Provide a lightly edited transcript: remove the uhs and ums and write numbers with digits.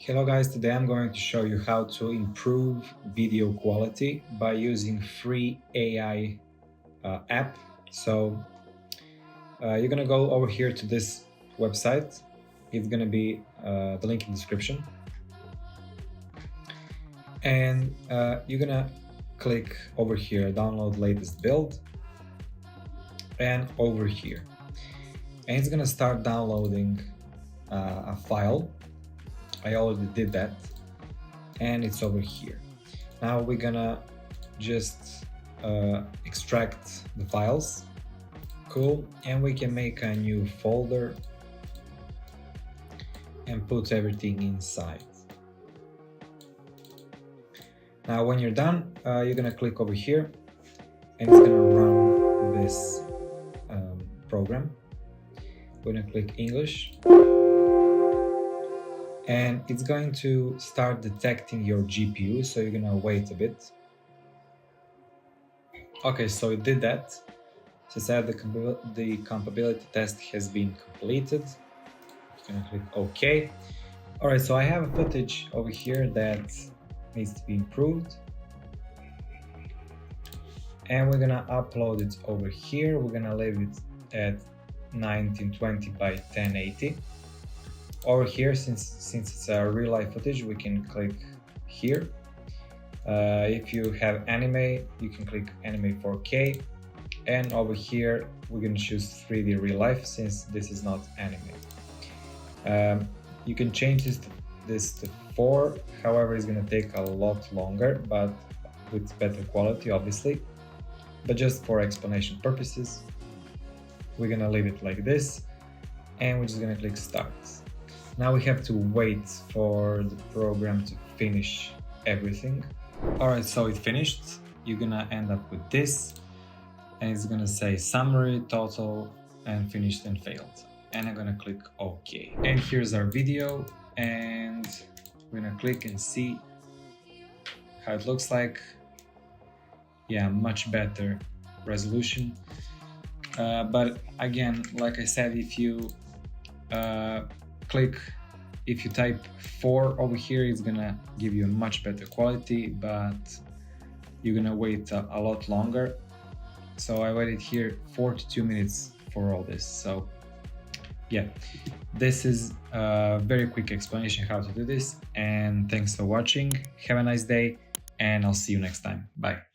Hello guys, today I'm going to show you how to improve video quality by using free AI app. So you're gonna go over here to this website. It's gonna be the link in the description. And you're gonna click over here, download latest build, and over here. And it's gonna start downloading a file. I already did that, and it's over here. Now we're gonna just extract the files. Cool, and we can make a new folder and put everything inside. Now when you're done, you're gonna click over here and it's gonna run this program. We're gonna click English, and it's going to start detecting your GPU, so you're gonna wait a bit. Okay, so it did that. So it said the compatibility test has been completed. You're gonna click OK. Alright, so I have a footage over here that needs to be improved. And we're gonna upload it over here. We're gonna leave it at 1920 by 1080. Over here, since it's a real life footage, we can click here. If you have anime, you can click anime 4K, and over here we're going to choose 3D real life since this is not anime. You can change this to 4, however it's going to take a lot longer, but with better quality obviously. But just for explanation purposes, we're going to leave it like this, and we're just going to click start. Now we have to wait for the program to finish everything. Alright, so it finished. You're gonna end up with this, and it's gonna say summary, total, and finished and failed. And I'm gonna click OK. And here's our video, and we're gonna click and see how it looks like. Yeah, much better resolution. But again, like I said, if you if you type 4 over here, it's gonna give you a much better quality, but you're gonna wait a lot longer. So I waited here 42 minutes for all this. So yeah, this is a very quick explanation how to do this, and thanks for watching. Have a nice day, and I'll see you next time. Bye.